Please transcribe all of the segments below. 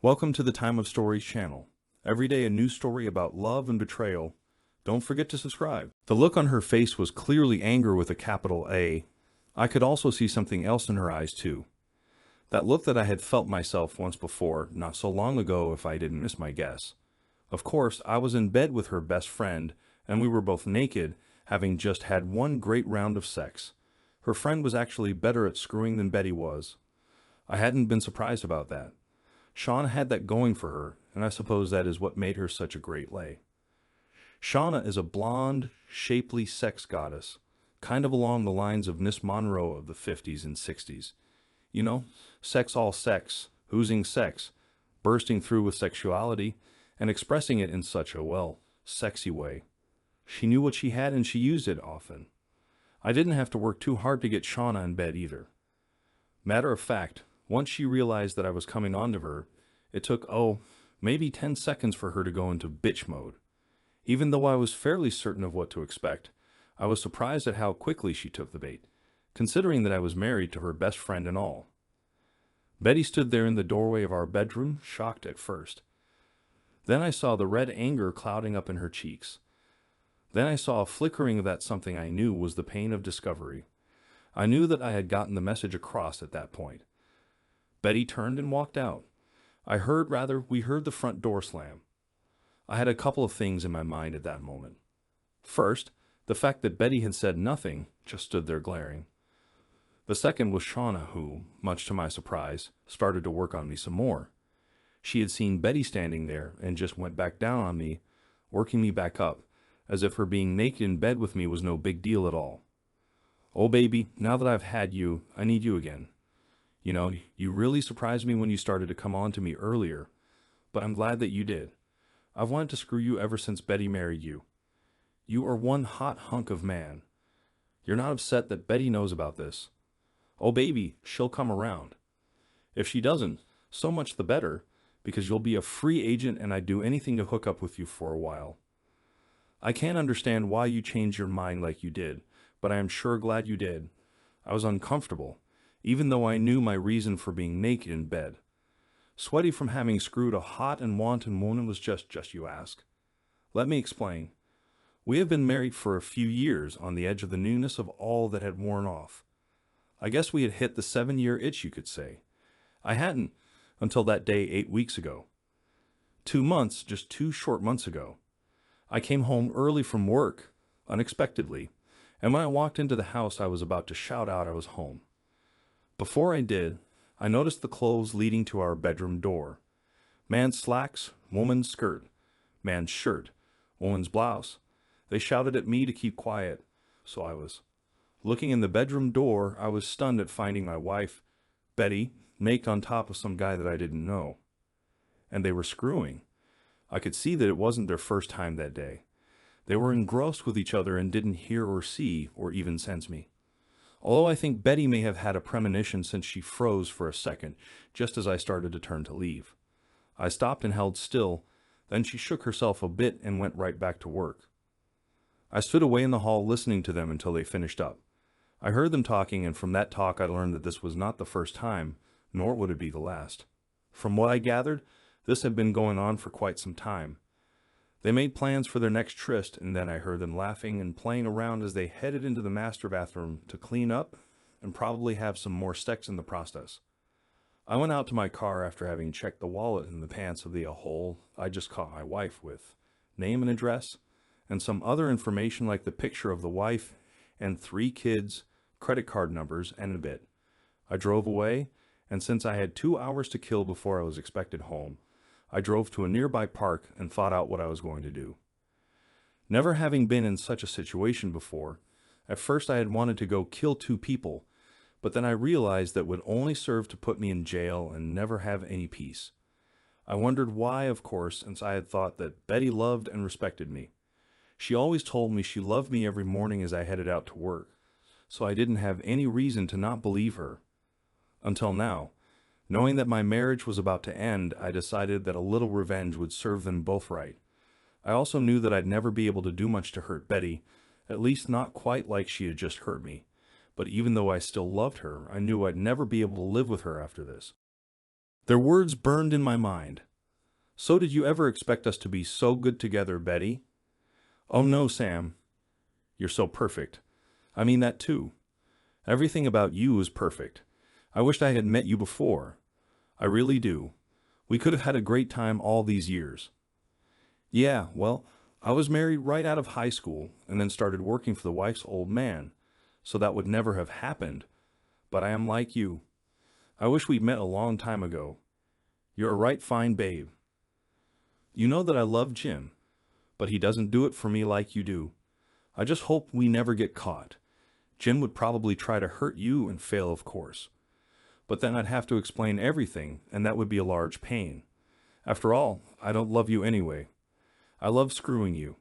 Welcome to the Time of Stories channel. Every day a new story about love and betrayal. Don't forget to subscribe. The look on her face was clearly anger with a capital A. I could also see something else in her eyes too. That look that I had felt myself once before, not so long ago if I didn't miss my guess. Of course, I was in bed with her best friend, and we were both naked, having just had one great round of sex. Her friend was actually better at screwing than Betty was. I hadn't been surprised about that. Shauna had that going for her, and I suppose that is what made her such a great lay. Shauna is a blonde, shapely sex goddess, kind of along the lines of Miss Monroe of the 50s and 60s. You know, sex all sex, oozing sex, bursting through with sexuality, and expressing it in such a, well, sexy way. She knew what she had and she used it often. I didn't have to work too hard to get Shauna in bed either. Matter of fact, once she realized that I was coming on to her, it took, maybe 10 seconds for her to go into bitch mode. Even though I was fairly certain of what to expect, I was surprised at how quickly she took the bait, considering that I was married to her best friend and all. Betty stood there in the doorway of our bedroom, shocked at first. Then I saw the red anger clouding up in her cheeks. Then I saw a flickering of that something I knew was the pain of discovery. I knew that I had gotten the message across at that point. Betty turned and walked out. We heard the front door slam. I had a couple of things in my mind at that moment. First, the fact that Betty had said nothing, just stood there glaring. The second was Shauna who, much to my surprise, started to work on me some more. She had seen Betty standing there and just went back down on me, working me back up, as if her being naked in bed with me was no big deal at all. "Oh baby, now that I've had you, I need you again. You know, you really surprised me when you started to come on to me earlier, but I'm glad that you did. I've wanted to screw you ever since Betty married you. You are one hot hunk of man. You're not upset that Betty knows about this. Oh baby, she'll come around. If she doesn't, so much the better, because you'll be a free agent and I'd do anything to hook up with you for a while. I can't understand why you changed your mind like you did, but I am sure glad you did. I was uncomfortable, even though I knew my reason for being naked in bed. Sweaty from having screwed a hot and wanton woman was just you ask. Let me explain. We have been married for a few years on the edge of the newness of all that had worn off. I guess we had hit the 7-year itch, you could say. I hadn't, until that day 8 weeks ago. 2 months, just 2 short months ago. I came home early from work, unexpectedly, and when I walked into the house I was about to shout out I was home. Before I did, I noticed the clothes leading to our bedroom door. Man's slacks, woman's skirt. Man's shirt, woman's blouse. They shouted at me to keep quiet, so I was. Looking in the bedroom door, I was stunned at finding my wife, Betty, naked on top of some guy that I didn't know. And they were screwing. I could see that it wasn't their first time that day. They were engrossed with each other and didn't hear or see or even sense me. Although I think Betty may have had a premonition since she froze for a second, just as I started to turn to leave. I stopped and held still, then she shook herself a bit and went right back to work. I stood away in the hall listening to them until they finished up. I heard them talking, and from that talk I learned that this was not the first time, nor would it be the last. From what I gathered, this had been going on for quite some time. They made plans for their next tryst, and then I heard them laughing and playing around as they headed into the master bathroom to clean up and probably have some more sex in the process. I went out to my car after having checked the wallet and the pants of the hole I just caught my wife with, name and address, and some other information like the picture of the wife and 3 kids, credit card numbers, and a bit. I drove away, and since I had 2 hours to kill before I was expected home, I drove to a nearby park and thought out what I was going to do. Never having been in such a situation before, at first I had wanted to go kill 2 people, but then I realized that would only serve to put me in jail and never have any peace. I wondered why, of course, since I had thought that Betty loved and respected me. She always told me she loved me every morning as I headed out to work, so I didn't have any reason to not believe her. Until now. Knowing that my marriage was about to end, I decided that a little revenge would serve them both right. I also knew that I'd never be able to do much to hurt Betty, at least not quite like she had just hurt me. But even though I still loved her, I knew I'd never be able to live with her after this. Their words burned in my mind. So did you ever expect us to be so good together, Betty? Oh no, Sam. You're so perfect. I mean that too. Everything about you is perfect. I wished I had met you before. I really do. We could have had a great time all these years. Yeah, well, I was married right out of high school and then started working for the wife's old man, so that would never have happened. But I am like you. I wish we'd met a long time ago. You're a right fine babe. You know that I love Jim, but he doesn't do it for me like you do. I just hope we never get caught. Jim would probably try to hurt you and fail, of course. But then I'd have to explain everything, and that would be a large pain. After all, I don't love you anyway. I love screwing you.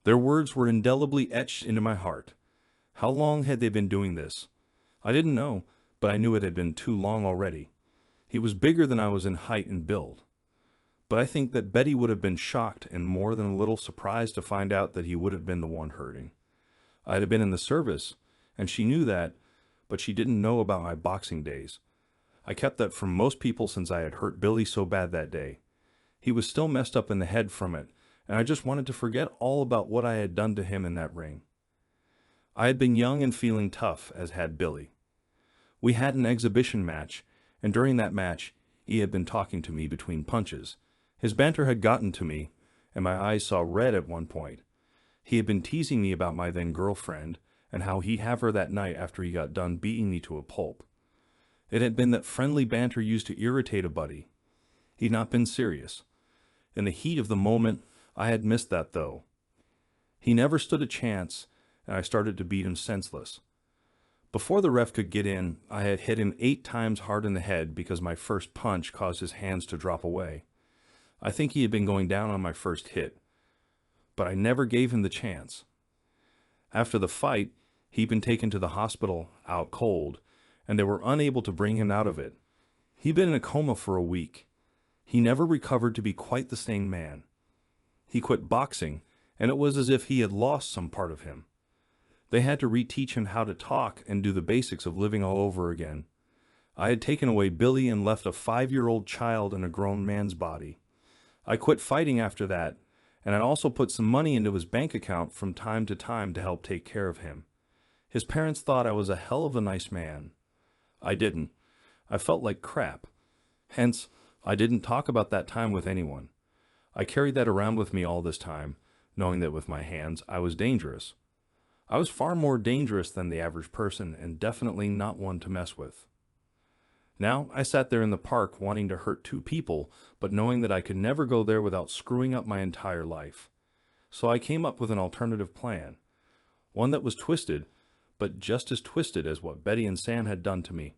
Their words were indelibly etched into my heart. How long had they been doing this? I didn't know, but I knew it had been too long already. He was bigger than I was in height and build. But I think that Betty would have been shocked and more than a little surprised to find out that he would have been the one hurting. I had been in the service, and she knew that, but she didn't know about my boxing days. I kept that from most people since I had hurt Billy so bad that day. He was still messed up in the head from it, and I just wanted to forget all about what I had done to him in that ring. I had been young and feeling tough, as had Billy. We had an exhibition match, and during that match, he had been talking to me between punches. His banter had gotten to me, and my eyes saw red at one point. He had been teasing me about my then-girlfriend, and how he'd have her that night after he got done beating me to a pulp. It had been that friendly banter used to irritate a buddy. He'd not been serious. In the heat of the moment, I had missed that, though. He never stood a chance, and I started to beat him senseless. Before the ref could get in, I had hit him 8 times hard in the head because my first punch caused his hands to drop away. I think he had been going down on my first hit, but I never gave him the chance. After the fight, he'd been taken to the hospital, out cold, and they were unable to bring him out of it. He'd been in a coma for a week. He never recovered to be quite the same man. He quit boxing, and it was as if he had lost some part of him. They had to reteach him how to talk and do the basics of living all over again. I had taken away Billy and left a 5-year-old child in a grown man's body. I quit fighting after that, and I also put some money into his bank account from time to time to help take care of him. His parents thought I was a hell of a nice man. I didn't. I felt like crap. Hence, I didn't talk about that time with anyone. I carried that around with me all this time, knowing that with my hands I was dangerous. I was far more dangerous than the average person and definitely not one to mess with. Now I sat there in the park wanting to hurt 2 people, but knowing that I could never go there without screwing up my entire life. So I came up with an alternative plan. One that was twisted, but just as twisted as what Betty and Sam had done to me.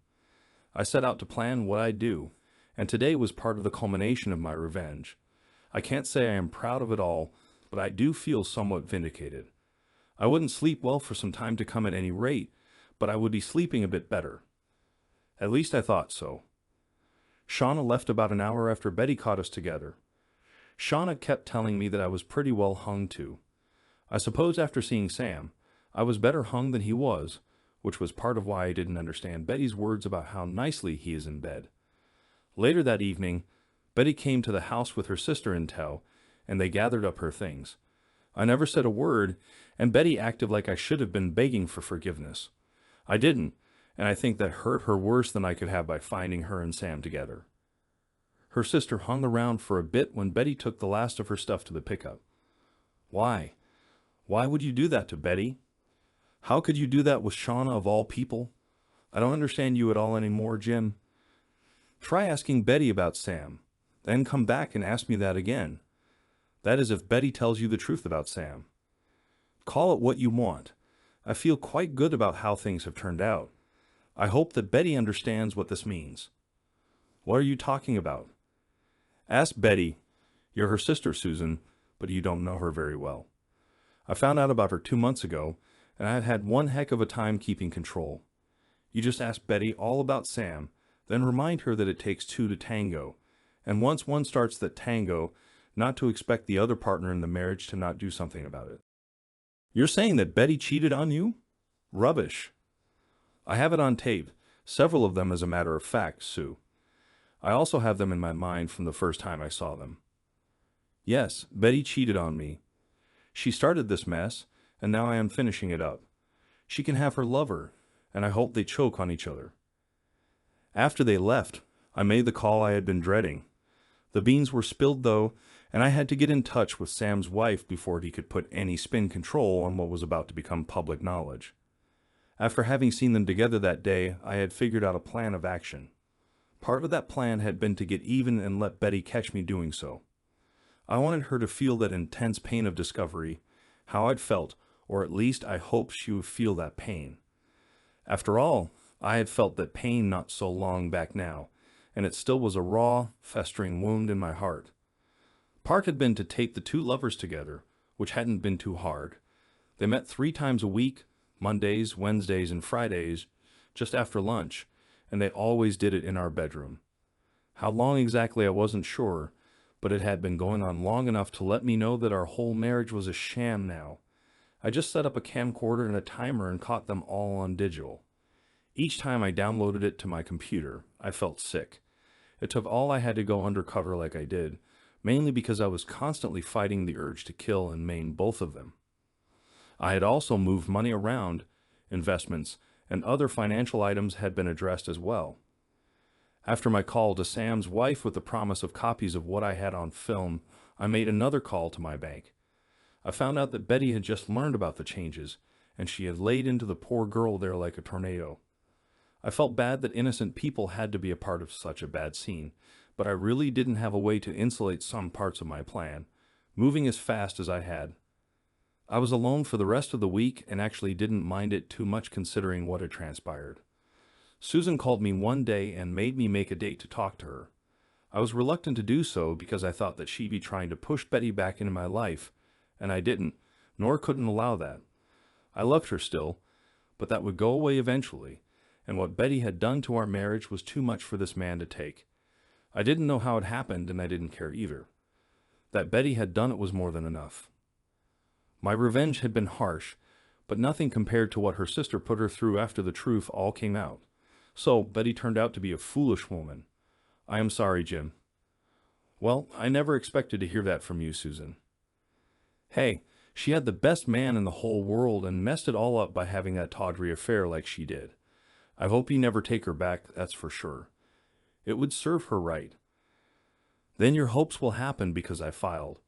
I set out to plan what I'd do, and today was part of the culmination of my revenge. I can't say I am proud of it all, but I do feel somewhat vindicated. I wouldn't sleep well for some time to come at any rate, but I would be sleeping a bit better. At least I thought so. Shauna left about an hour after Betty caught us together. Shauna kept telling me that I was pretty well hung too. I suppose after seeing Sam, I was better hung than he was, which was part of why I didn't understand Betty's words about how nicely he is in bed. Later that evening, Betty came to the house with her sister in tow, and they gathered up her things. I never said a word, and Betty acted like I should have been begging for forgiveness. I didn't, and I think that hurt her worse than I could have by finding her and Sam together. Her sister hung around for a bit when Betty took the last of her stuff to the pickup. Why? Why would you do that to Betty? How could you do that with Shauna of all people? I don't understand you at all anymore, Jim. Try asking Betty about Sam, then come back and ask me that again. That is if Betty tells you the truth about Sam. Call it what you want. I feel quite good about how things have turned out. I hope that Betty understands what this means. What are you talking about? Ask Betty. You're her sister, Susan, but you don't know her very well. I found out about her 2 months ago, and I had had one heck of a time keeping control. You just ask Betty all about Sam, then remind her that it takes 2 to tango, and once one starts that tango, not to expect the other partner in the marriage to not do something about it. You're saying that Betty cheated on you? Rubbish. I have it on tape, several of them as a matter of fact, Sue. I also have them in my mind from the first time I saw them. Yes, Betty cheated on me. She started this mess, and now I am finishing it up. She can have her lover, and I hope they choke on each other. After they left, I made the call I had been dreading. The beans were spilled, though, and I had to get in touch with Sam's wife before he could put any spin control on what was about to become public knowledge. After having seen them together that day, I had figured out a plan of action. Part of that plan had been to get even and let Betty catch me doing so. I wanted her to feel that intense pain of discovery, how I'd felt, or at least I hoped she would feel that pain. After all, I had felt that pain not so long back now, and it still was a raw, festering wound in my heart. Part had been to tape the two lovers together, which hadn't been too hard. They met 3 times a week, Mondays, Wednesdays, and Fridays, just after lunch, and they always did it in our bedroom. How long exactly I wasn't sure, but it had been going on long enough to let me know that our whole marriage was a sham now. I just set up a camcorder and a timer and caught them all on digital. Each time I downloaded it to my computer, I felt sick. It took all I had to go undercover like I did, mainly because I was constantly fighting the urge to kill and maim both of them. I had also moved money around, investments, and other financial items had been addressed as well. After my call to Sam's wife with the promise of copies of what I had on film, I made another call to my bank. I found out that Betty had just learned about the changes, and she had laid into the poor girl there like a tornado. I felt bad that innocent people had to be a part of such a bad scene, but I really didn't have a way to insulate some parts of my plan, moving as fast as I had. I was alone for the rest of the week and actually didn't mind it too much considering what had transpired. Susan called me one day and made me make a date to talk to her. I was reluctant to do so because I thought that she'd be trying to push Betty back into my life, and I didn't, nor couldn't allow that. I loved her still, but that would go away eventually, and what Betty had done to our marriage was too much for this man to take. I didn't know how it happened, and I didn't care either. That Betty had done it was more than enough. My revenge had been harsh, but nothing compared to what her sister put her through after the truth all came out. So Betty turned out to be a foolish woman. I am sorry, Jim. Well, I never expected to hear that from you, Susan. Hey, she had the best man in the whole world and messed it all up by having that tawdry affair like she did. I hope you never take her back, that's for sure. It would serve her right. Then your hopes will happen because I filed.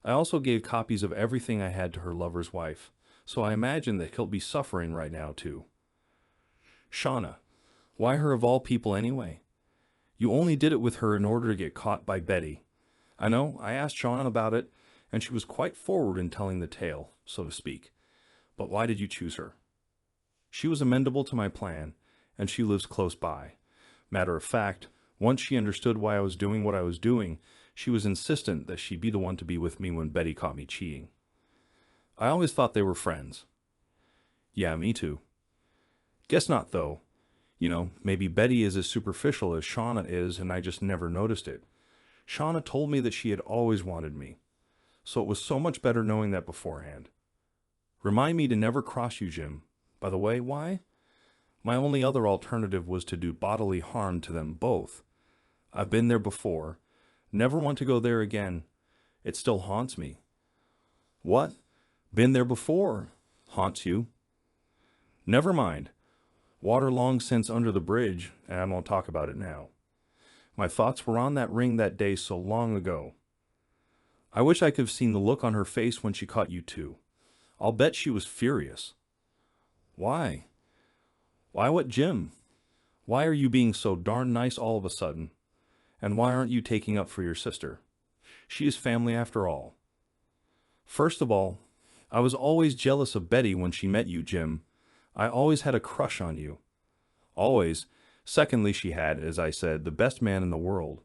I also gave copies of everything I had to her lover's wife, so I imagine that he'll be suffering right now too. Shauna, why her of all people anyway? You only did it with her in order to get caught by Betty. I know, I asked Shauna about it, and she was quite forward in telling the tale, so to speak. But why did you choose her? She was amenable to my plan, and she lives close by. Matter of fact, once she understood why I was doing what I was doing, she was insistent that she be the one to be with me when Betty caught me cheating. I always thought they were friends. Yeah, me too. Guess not, though. You know, maybe Betty is as superficial as Shauna is, and I just never noticed it. Shauna told me that she had always wanted me, so it was so much better knowing that beforehand. Remind me to never cross you, Jim. By the way, why? My only other alternative was to do bodily harm to them both. I've been there before. Never want to go there again. It still haunts me. What? Been there before? Haunts you? Never mind. Water long since under the bridge, and I won't talk about it now. My thoughts were on that ring that day so long ago. I wish I could have seen the look on her face when she caught you too. I'll bet she was furious. Why? Why what, Jim? Why are you being so darn nice all of a sudden? And why aren't you taking up for your sister? She is family after all. First of all, I was always jealous of Betty when she met you, Jim. I always had a crush on you. Always. Secondly, she had, as I said, the best man in the world.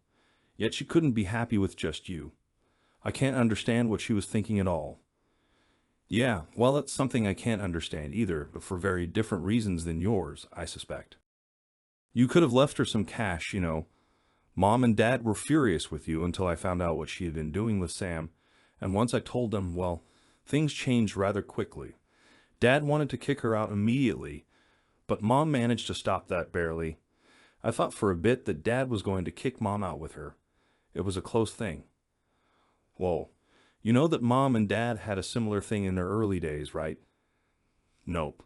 Yet she couldn't be happy with just you. I can't understand what she was thinking at all. Yeah, well, that's something I can't understand either, but for very different reasons than yours, I suspect. You could have left her some cash, you know. Mom and Dad were furious with you until I found out what she had been doing with Sam, and once I told them, well, things changed rather quickly. Dad wanted to kick her out immediately, but Mom managed to stop that barely. I thought for a bit that Dad was going to kick Mom out with her. It was a close thing. Whoa. You know that Mom and Dad had a similar thing in their early days, right? Nope.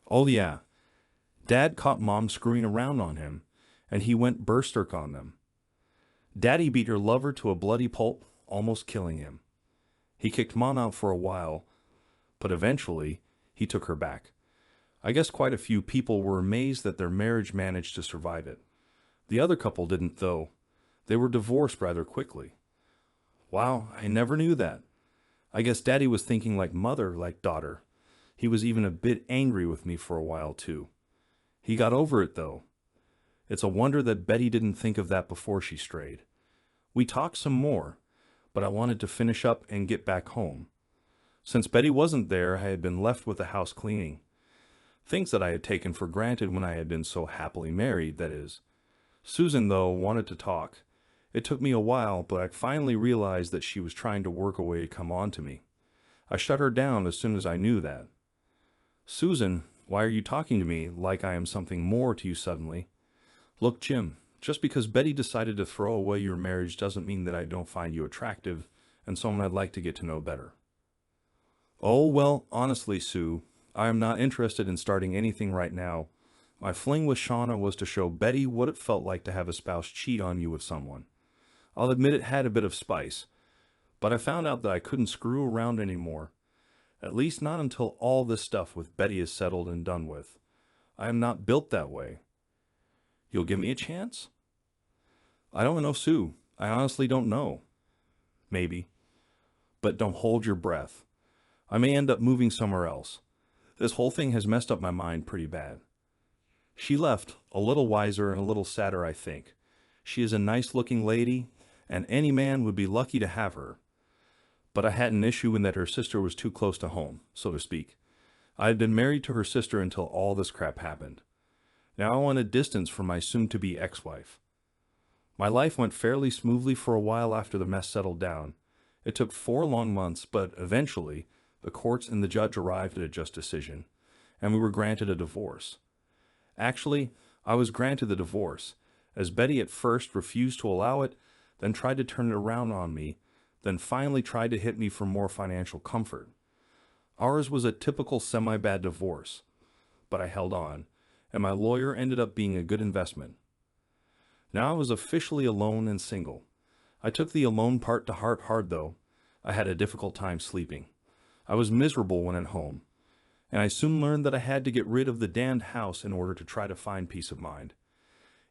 Oh yeah. Dad caught Mom screwing around on him, and he went berserk on them. Daddy beat her lover to a bloody pulp, almost killing him. He kicked Mom out for a while, but eventually, he took her back. I guess quite a few people were amazed that their marriage managed to survive it. The other couple didn't, though. They were divorced rather quickly. Wow, I never knew that. I guess Daddy was thinking like mother, like daughter. He was even a bit angry with me for a while, too. He got over it, though. It's a wonder that Betty didn't think of that before she strayed. We talked some more, but I wanted to finish up and get back home. Since Betty wasn't there, I had been left with the house cleaning. Things that I had taken for granted when I had been so happily married, that is. Susan, though, wanted to talk. It took me a while, but I finally realized that she was trying to work a way to come on to me. I shut her down as soon as I knew that. Susan, why are you talking to me like I am something more to you suddenly? Look, Jim, just because Betty decided to throw away your marriage doesn't mean that I don't find you attractive and someone I'd like to get to know better. Oh, well, honestly, Sue, I am not interested in starting anything right now. My fling with Shauna was to show Betty what it felt like to have a spouse cheat on you with someone. I'll admit it had a bit of spice, but I found out that I couldn't screw around anymore. At least not until all this stuff with Betty is settled and done with. I am not built that way. You'll give me a chance? I don't know, Sue. I honestly don't know. Maybe. But don't hold your breath. I may end up moving somewhere else. This whole thing has messed up my mind pretty bad. She left, a little wiser and a little sadder, I think. She is a nice-looking lady, and any man would be lucky to have her. But I had an issue in that her sister was too close to home, so to speak. I had been married to her sister until all this crap happened. Now I wanted distance from my soon-to-be ex-wife. My life went fairly smoothly for a while after the mess settled down. It took 4 long months, but eventually, the courts and the judge arrived at a just decision, and we were granted a divorce. Actually, I was granted the divorce, as Betty at first refused to allow it, then tried to turn it around on me, then finally tried to hit me for more financial comfort. Ours was a typical semi-bad divorce, but I held on, and my lawyer ended up being a good investment. Now I was officially alone and single. I took the alone part to heart hard, though. I had a difficult time sleeping. I was miserable when at home, and I soon learned that I had to get rid of the damned house in order to try to find peace of mind.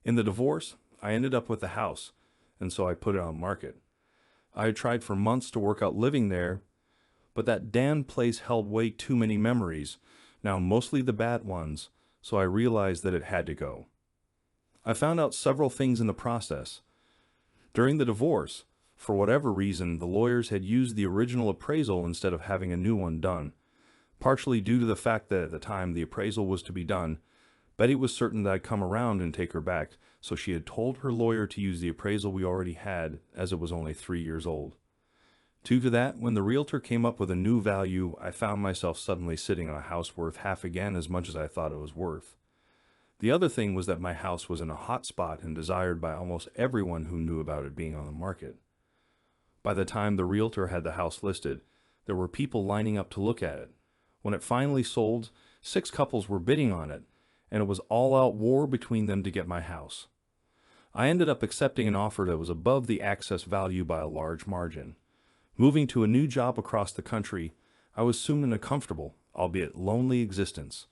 In the divorce, I ended up with the house, and so I put it on market. I had tried for months to work out living there, but that damned place held way too many memories, now mostly the bad ones, so I realized that it had to go. I found out several things in the process. During the divorce, for whatever reason, the lawyers had used the original appraisal instead of having a new one done, partially due to the fact that at the time the appraisal was to be done, Betty was certain that I'd come around and take her back, so she had told her lawyer to use the appraisal we already had, as it was only 3 years old. Due to that, when the realtor came up with a new value, I found myself suddenly sitting on a house worth half again as much as I thought it was worth. The other thing was that my house was in a hot spot and desired by almost everyone who knew about it being on the market. By the time the realtor had the house listed, there were people lining up to look at it. When it finally sold, 6 couples were bidding on it, and it was all-out war between them to get my house. I ended up accepting an offer that was above the access value by a large margin. Moving to a new job across the country, I was soon in a comfortable, albeit lonely existence.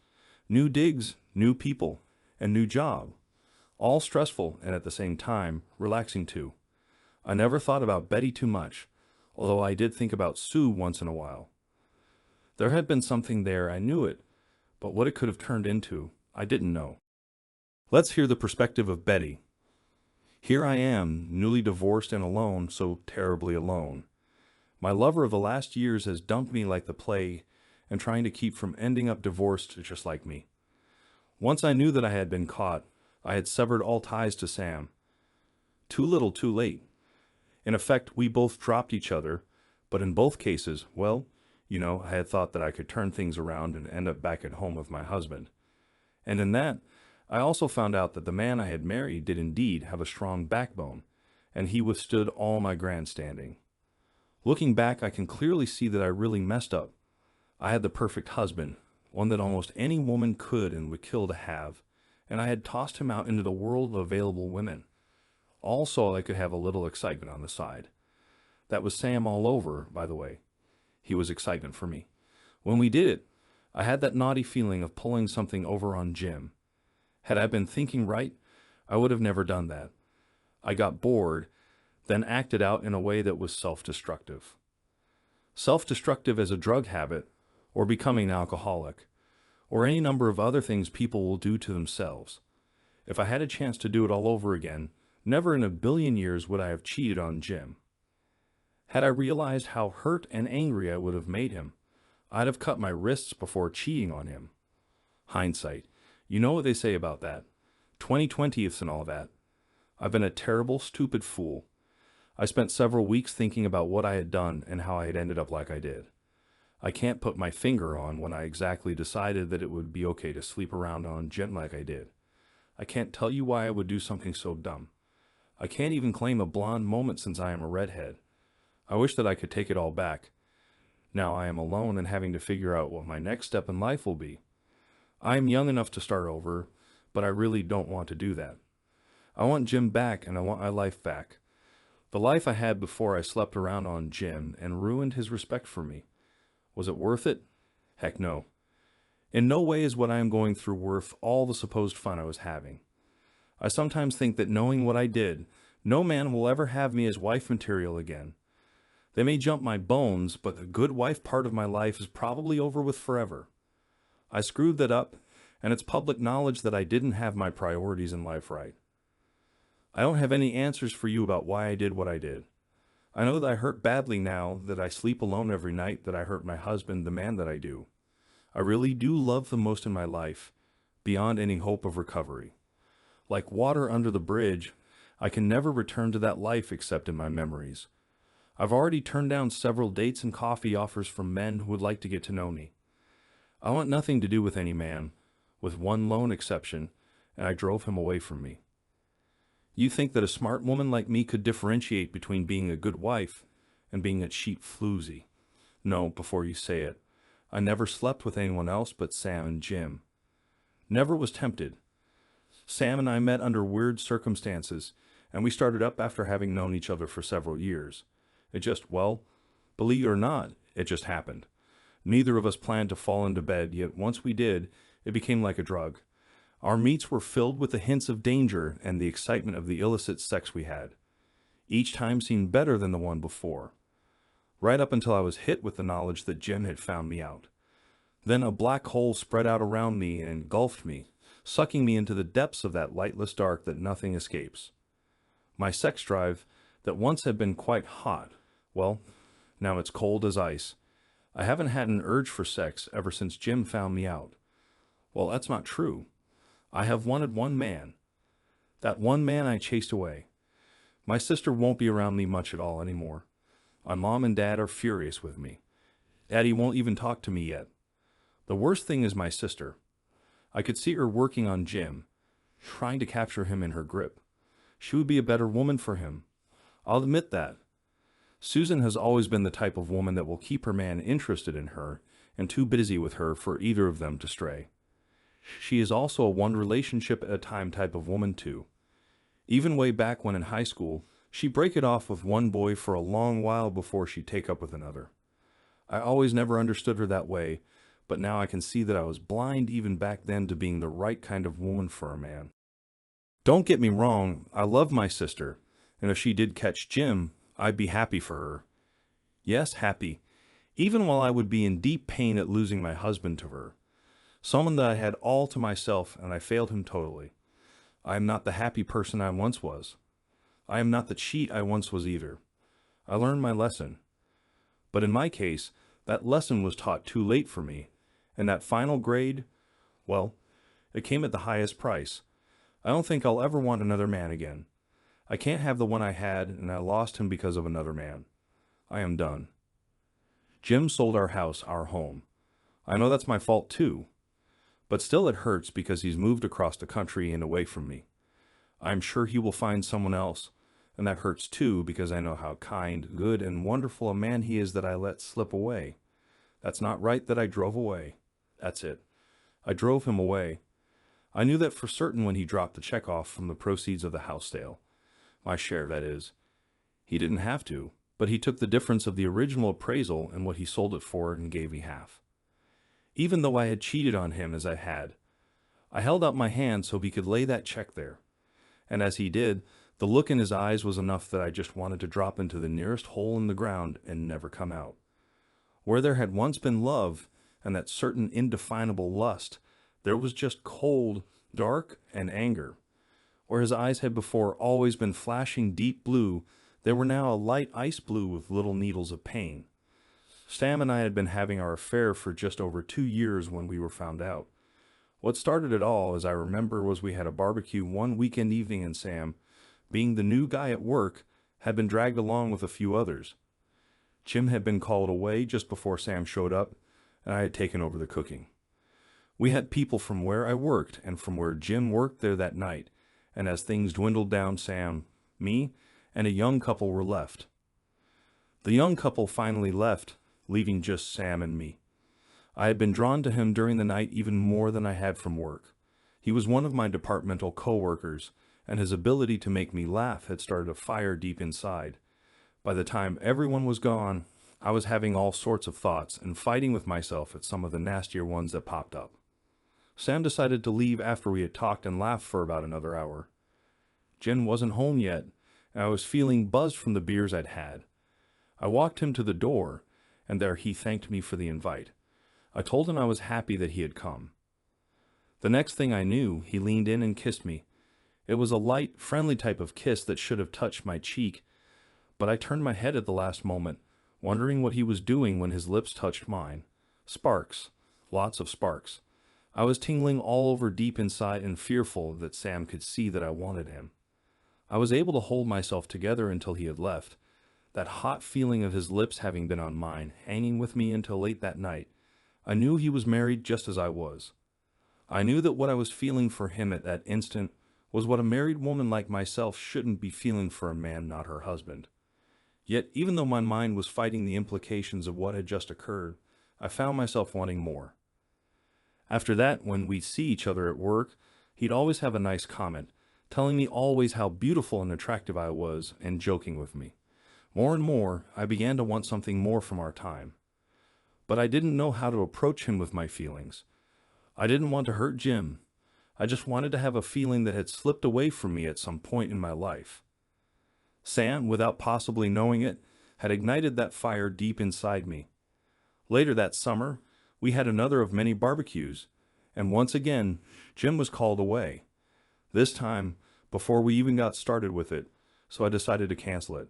New digs, new people, and new job. All stressful and at the same time, relaxing too. I never thought about Betty too much, although I did think about Sue once in a while. There had been something there, I knew it, but what it could have turned into, I didn't know. Let's hear the perspective of Betty. Here I am, newly divorced and alone, so terribly alone. My lover of the last years has dumped me like the plague and trying to keep from ending up divorced just like me. Once I knew that I had been caught, I had severed all ties to Sam. Too little, too late. In effect, we both dropped each other, but in both cases, well, I had thought that I could turn things around and end up back at home with my husband. And in that, I also found out that the man I had married did indeed have a strong backbone, and he withstood all my grandstanding. Looking back, I can clearly see that I really messed up. I had the perfect husband, one that almost any woman could and would kill to have, and I had tossed him out into the world of available women, all so I could have a little excitement on the side. That was Sam all over, by the way. He was excitement for me. When we did it, I had that naughty feeling of pulling something over on Jim. Had I been thinking right, I would have never done that. I got bored, then acted out in a way that was self-destructive. Self-destructive as a drug habit, or becoming an alcoholic, or any number of other things people will do to themselves. If I had a chance to do it all over again, never in a billion years would I have cheated on Jim. Had I realized how hurt and angry I would have made him, I'd have cut my wrists before cheating on him. Hindsight. You know what they say about that. 20/20ths and all that. I've been a terrible, stupid fool. I spent several weeks thinking about what I had done and how I had ended up like I did. I can't put my finger on when I exactly decided that it would be okay to sleep around on Jim like I did. I can't tell you why I would do something so dumb. I can't even claim a blonde moment since I am a redhead. I wish that I could take it all back. Now I am alone and having to figure out what my next step in life will be. I am young enough to start over, but I really don't want to do that. I want Jim back and I want my life back. The life I had before I slept around on Jim and ruined his respect for me. Was it worth it? Heck no. In no way is what I am going through worth all the supposed fun I was having. I sometimes think that knowing what I did, no man will ever have me as wife material again. They may jump my bones, but the good wife part of my life is probably over with forever. I screwed that up, and it's public knowledge that I didn't have my priorities in life right. I don't have any answers for you about why I did what I did. I know that I hurt badly now, that I sleep alone every night, that I hurt my husband, the man that I do. I really do love the most in my life, beyond any hope of recovery. Like water under the bridge, I can never return to that life except in my memories. I've already turned down several dates and coffee offers from men who would like to get to know me. I want nothing to do with any man, with one lone exception, and I drove him away from me. You think that a smart woman like me could differentiate between being a good wife and being a cheap floozy? No, before you say it. I never slept with anyone else but Sam and Jim. Never was tempted. Sam and I met under weird circumstances, and we started up after having known each other for several years. It just, well, believe it or not, it just happened. Neither of us planned to fall into bed, yet once we did, it became like a drug. Our meets were filled with the hints of danger and the excitement of the illicit sex we had. Each time seemed better than the one before. Right up until I was hit with the knowledge that Jim had found me out. Then a black hole spread out around me and engulfed me, sucking me into the depths of that lightless dark that nothing escapes. My sex drive, that once had been quite hot, well, now it's cold as ice. I haven't had an urge for sex ever since Jim found me out. Well, that's not true. I have wanted one man. That one man I chased away. My sister won't be around me much at all anymore. My mom and dad are furious with me. Daddy won't even talk to me yet. The worst thing is my sister. I could see her working on Jim, trying to capture him in her grip. She would be a better woman for him. I'll admit that. Susan has always been the type of woman that will keep her man interested in her and too busy with her for either of them to stray. She is also a one relationship at a time type of woman too. Even way back when in high school, she'd break it off with one boy for a long while before she'd take up with another. I always never understood her that way, but now I can see that I was blind even back then to being the right kind of woman for a man. Don't get me wrong, I love my sister, and if she did catch Jim, I'd be happy for her. Yes, happy, even while I would be in deep pain at losing my husband to her. Someone that I had all to myself, and I failed him totally. I am not the happy person I once was. I am not the cheat I once was either. I learned my lesson. But in my case, that lesson was taught too late for me, and that final grade, well, it came at the highest price. I don't think I'll ever want another man again. I can't have the one I had, and I lost him because of another man. I am done. Jim sold our house, our home. I know that's my fault too. But still it hurts because he's moved across the country and away from me. I'm sure he will find someone else, and that hurts too because I know how kind, good, and wonderful a man he is that I let slip away. That's not right that I drove away. That's it. I drove him away. I knew that for certain when he dropped the check off from the proceeds of the house sale. My share, that is. He didn't have to, but he took the difference of the original appraisal and what he sold it for and gave me half. Even though I had cheated on him as I had, I held out my hand so he could lay that check there. And as he did, the look in his eyes was enough that I just wanted to drop into the nearest hole in the ground and never come out. Where there had once been love and that certain indefinable lust, there was just cold, dark, and anger. Where his eyes had before always been flashing deep blue, they were now a light ice blue with little needles of pain. Sam and I had been having our affair for just over 2 years when we were found out. What started it all, as I remember, was we had a barbecue one weekend evening and Sam, being the new guy at work, had been dragged along with a few others. Jim had been called away just before Sam showed up, and I had taken over the cooking. We had people from where I worked and from where Jim worked there that night, and as things dwindled down, Sam, me, and a young couple were left. The young couple finally left, leaving just Sam and me. I had been drawn to him during the night even more than I had from work. He was one of my departmental co-workers, and his ability to make me laugh had started a fire deep inside. By the time everyone was gone, I was having all sorts of thoughts and fighting with myself at some of the nastier ones that popped up. Sam decided to leave after we had talked and laughed for about another hour. Jen wasn't home yet, and I was feeling buzzed from the beers I'd had. I walked him to the door, and there he thanked me for the invite. I told him I was happy that he had come. The next thing I knew, he leaned in and kissed me. It was a light, friendly type of kiss that should have touched my cheek, but I turned my head at the last moment, wondering what he was doing when his lips touched mine. Sparks. Lots of sparks. I was tingling all over deep inside and fearful that Sam could see that I wanted him. I was able to hold myself together until he had left. That hot feeling of his lips having been on mine, hanging with me until late that night. I knew he was married just as I was. I knew that what I was feeling for him at that instant was what a married woman like myself shouldn't be feeling for a man not her husband. Yet, even though my mind was fighting the implications of what had just occurred, I found myself wanting more. After that, when we'd see each other at work, he'd always have a nice comment, telling me always how beautiful and attractive I was and joking with me. More and more, I began to want something more from our time. But I didn't know how to approach him with my feelings. I didn't want to hurt Jim. I just wanted to have a feeling that had slipped away from me at some point in my life. Sam, without possibly knowing it, had ignited that fire deep inside me. Later that summer, we had another of many barbecues, and once again, Jim was called away. This time, before we even got started with it, so I decided to cancel it.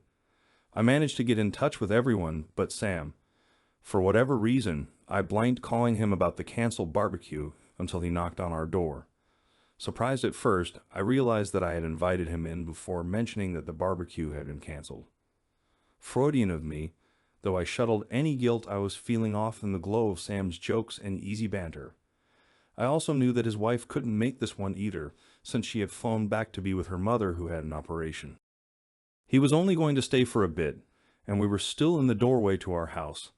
I managed to get in touch with everyone but Sam. For whatever reason, I blanked calling him about the canceled barbecue until he knocked on our door. Surprised at first, I realized that I had invited him in before mentioning that the barbecue had been canceled. Freudian of me, though I shuttled any guilt I was feeling off in the glow of Sam's jokes and easy banter. I also knew that his wife couldn't make this one either, since she had flown back to be with her mother who had an operation. He was only going to stay for a bit, and we were still in the doorway to our house.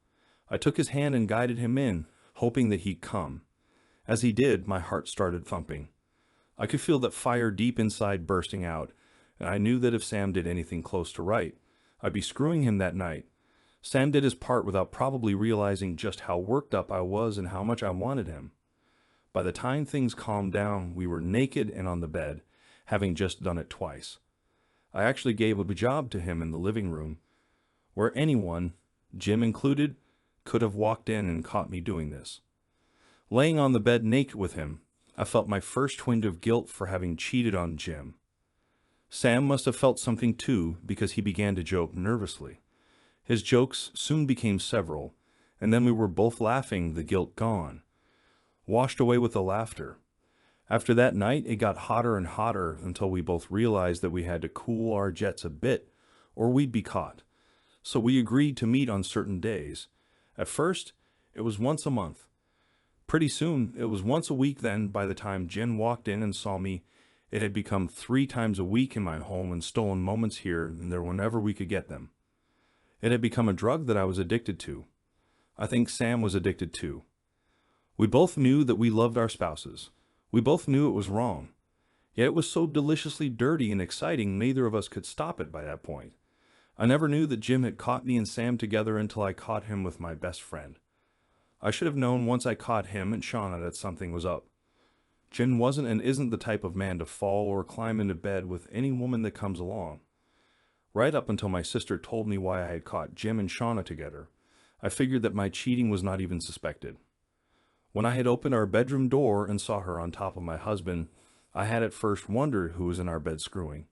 I took his hand and guided him in, hoping that he'd come. As he did, my heart started thumping. I could feel that fire deep inside bursting out, and I knew that if Sam did anything close to right, I'd be screwing him that night. Sam did his part without probably realizing just how worked up I was and how much I wanted him. By the time things calmed down, we were naked and on the bed, having just done it twice. I actually gave a job to him in the living room, where anyone, Jim included, could have walked in and caught me doing this. Laying on the bed naked with him, I felt my first twinge of guilt for having cheated on Jim. Sam must have felt something too, because he began to joke nervously. His jokes soon became several, and then we were both laughing, the guilt gone, washed away with the laughter. After that night, it got hotter and hotter until we both realized that we had to cool our jets a bit, or we'd be caught. So we agreed to meet on certain days. At first, it was once a month. Pretty soon, it was once a week then. By the time Jen walked in and saw me, it had become 3 times a week in my home and stolen moments here and there whenever we could get them. It had become a drug that I was addicted to. I think Sam was addicted too. We both knew that we loved our spouses. We both knew it was wrong. Yet it was so deliciously dirty and exciting neither of us could stop it by that point. I never knew that Jim had caught me and Sam together until I caught him with my best friend. I should have known once I caught him and Shauna that something was up. Jim wasn't and isn't the type of man to fall or climb into bed with any woman that comes along. Right up until my sister told me why I had caught Jim and Shauna together, I figured that my cheating was not even suspected. When I had opened our bedroom door and saw her on top of my husband, I had at first wondered who was in our bed screwing.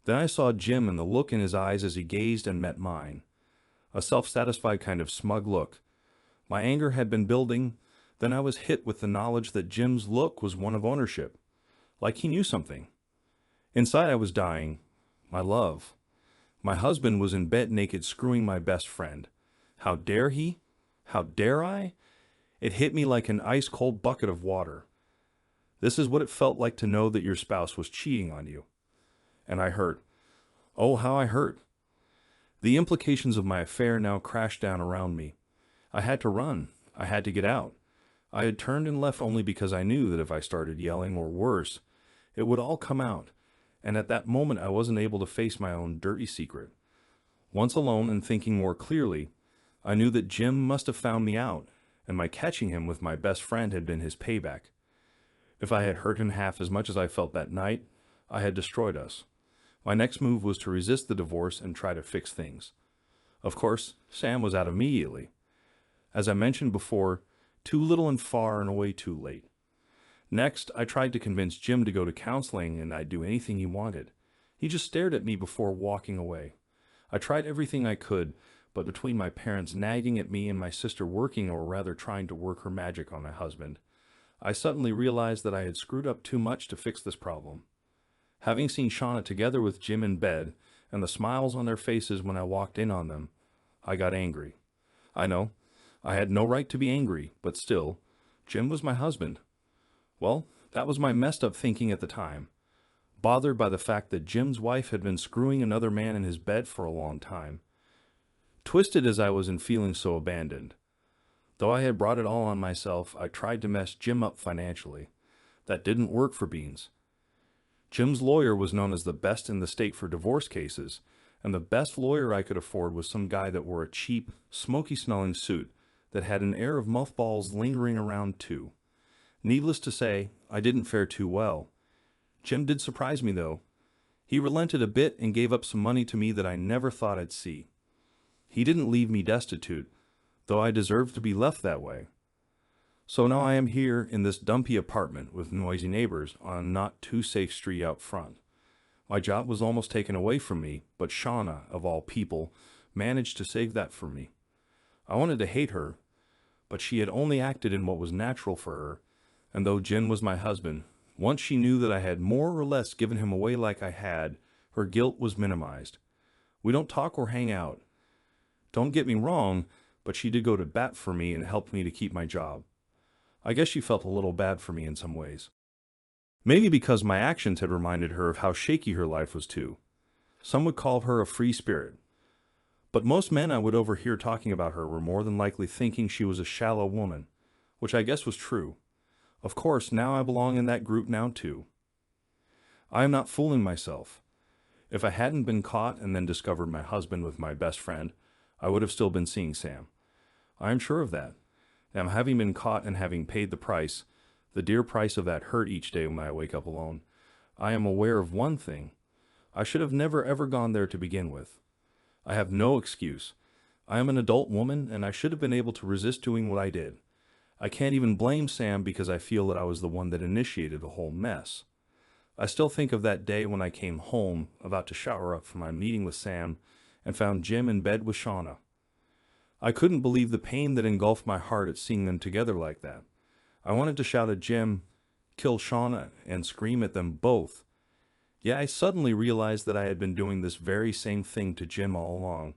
Then I saw Jim and the look in his eyes as he gazed and met mine. A self-satisfied kind of smug look. My anger had been building. Then I was hit with the knowledge that Jim's look was one of ownership. Like he knew something. Inside I was dying. My love. My husband was in bed naked screwing my best friend. How dare he? How dare I? It hit me like an ice-cold bucket of water. This is what it felt like to know that your spouse was cheating on you. And I hurt. Oh, how I hurt. The implications of my affair now crashed down around me. I had to run. I had to get out. I had turned and left only because I knew that if I started yelling, or worse, it would all come out. And at that moment I wasn't able to face my own dirty secret. Once alone and thinking more clearly, I knew that Jim must have found me out, and my catching him with my best friend had been his payback. If I had hurt him half as much as I felt that night, I had destroyed us. My next move was to resist the divorce and try to fix things. Of course, Sam was out immediately. As I mentioned before, too little and far and way too late. Next, I tried to convince Jim to go to counseling and I'd do anything he wanted. He just stared at me before walking away. I tried everything I could, but between my parents nagging at me and my sister working, or rather trying to work her magic on my husband, I suddenly realized that I had screwed up too much to fix this problem. Having seen Shauna together with Jim in bed, and the smiles on their faces when I walked in on them, I got angry. I know, I had no right to be angry, but still, Jim was my husband. Well, that was my messed up thinking at the time. Bothered by the fact that Jim's wife had been screwing another man in his bed for a long time. Twisted as I was in feeling so abandoned. Though I had brought it all on myself, I tried to mess Jim up financially. That didn't work for beans. Jim's lawyer was known as the best in the state for divorce cases, and the best lawyer I could afford was some guy that wore a cheap, smoky-smelling suit that had an air of mothballs lingering around too. Needless to say, I didn't fare too well. Jim did surprise me though. He relented a bit and gave up some money to me that I never thought I'd see. He didn't leave me destitute, though I deserved to be left that way. So now I am here in this dumpy apartment with noisy neighbors on a not too safe street out front. My job was almost taken away from me, but Shauna, of all people, managed to save that for me. I wanted to hate her, but she had only acted in what was natural for her, and though Jim was my husband, once she knew that I had more or less given him away like I had, her guilt was minimized. We don't talk or hang out. Don't get me wrong, but she did go to bat for me and helped me to keep my job. I guess she felt a little bad for me in some ways. Maybe because my actions had reminded her of how shaky her life was too. Some would call her a free spirit. But most men I would overhear talking about her were more than likely thinking she was a shallow woman, which I guess was true. Of course, now I belong in that group now too. I am not fooling myself. If I hadn't been caught and then discovered my husband with my best friend, I would have still been seeing Sam. I am sure of that. Now, having been caught and having paid the price, the dear price of that hurt each day when I wake up alone, I am aware of one thing. I should have never ever gone there to begin with. I have no excuse. I am an adult woman and I should have been able to resist doing what I did. I can't even blame Sam because I feel that I was the one that initiated the whole mess. I still think of that day when I came home, about to shower up from my meeting with Sam, and found Jim in bed with Shauna. I couldn't believe the pain that engulfed my heart at seeing them together like that. I wanted to shout at Jim, kill Shauna, and scream at them both. Yet I suddenly realized that I had been doing this very same thing to Jim all along.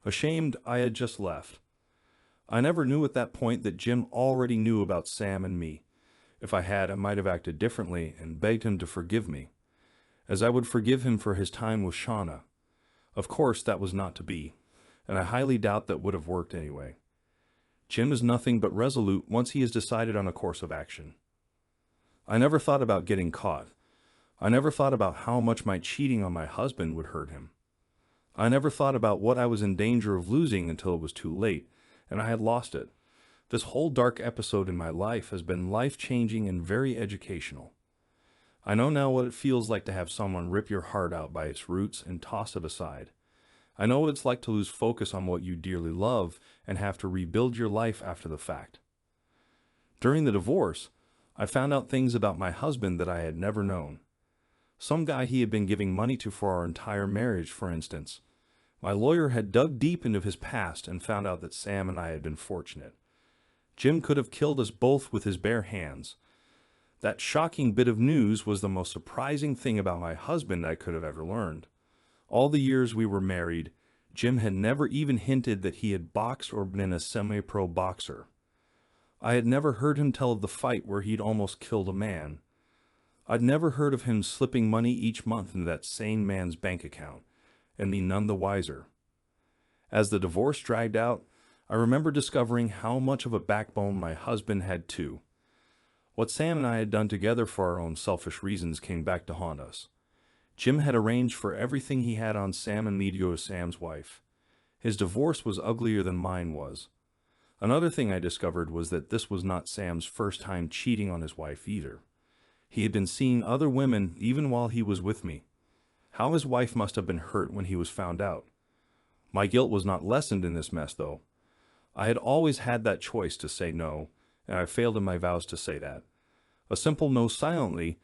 Ashamed, I had just left. I never knew at that point that Jim already knew about Sam and me. If I had, I might have acted differently and begged him to forgive me, as I would forgive him for his time with Shauna. Of course, that was not to be, and I highly doubt that would have worked anyway. Jim is nothing but resolute once he has decided on a course of action. I never thought about getting caught. I never thought about how much my cheating on my husband would hurt him. I never thought about what I was in danger of losing until it was too late, and I had lost it. This whole dark episode in my life has been life-changing and very educational. I know now what it feels like to have someone rip your heart out by its roots and toss it aside. I know what it's like to lose focus on what you dearly love and have to rebuild your life after the fact. During the divorce, I found out things about my husband that I had never known. Some guy he had been giving money to for our entire marriage, for instance. My lawyer had dug deep into his past and found out that Sam and I had been fortunate. Jim could have killed us both with his bare hands. That shocking bit of news was the most surprising thing about my husband I could have ever learned. All the years we were married, Jim had never even hinted that he had boxed or been a semi-pro boxer. I had never heard him tell of the fight where he'd almost killed a man. I'd never heard of him slipping money each month into that same man's bank account, and me none the wiser. As the divorce dragged out, I remember discovering how much of a backbone my husband had too. What Sam and I had done together for our own selfish reasons came back to haunt us. Jim had arranged for everything he had on Sam and me to go to Sam's wife. His divorce was uglier than mine was. Another thing I discovered was that this was not Sam's first time cheating on his wife either. He had been seeing other women even while he was with me. How his wife must have been hurt when he was found out. My guilt was not lessened in this mess, though. I had always had that choice to say no, and I failed in my vows to say that. A simple no silently,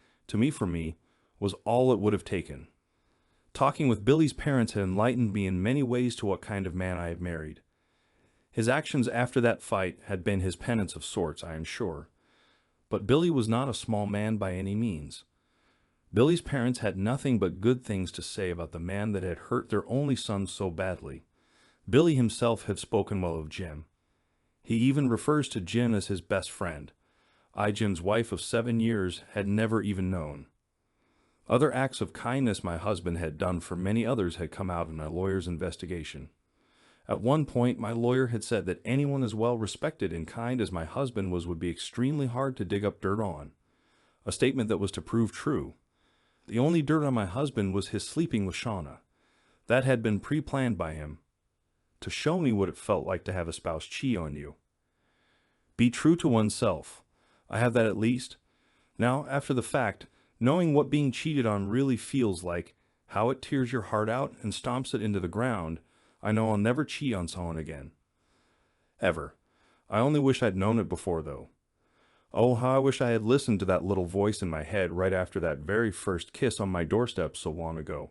for me, was all it would have taken. Talking with Billy's parents had enlightened me in many ways to what kind of man I had married. His actions after that fight had been his penance of sorts, I am sure. But Billy was not a small man by any means. Billy's parents had nothing but good things to say about the man that had hurt their only son so badly. Billy himself had spoken well of Jim. He even refers to Jim as his best friend. I, Jim's wife of 7 years, had never even known. Other acts of kindness my husband had done for many others had come out in my lawyer's investigation. At one point, my lawyer had said that anyone as well respected and kind as my husband was would be extremely hard to dig up dirt on. A statement that was to prove true. The only dirt on my husband was his sleeping with Shauna. That had been pre-planned by him, to show me what it felt like to have a spouse cheat on you. Be true to oneself. I have that at least. Now, after the fact, knowing what being cheated on really feels like, how it tears your heart out and stomps it into the ground, I know I'll never cheat on someone again. Ever. I only wish I'd known it before, though. Oh, how I wish I had listened to that little voice in my head right after that very first kiss on my doorstep so long ago.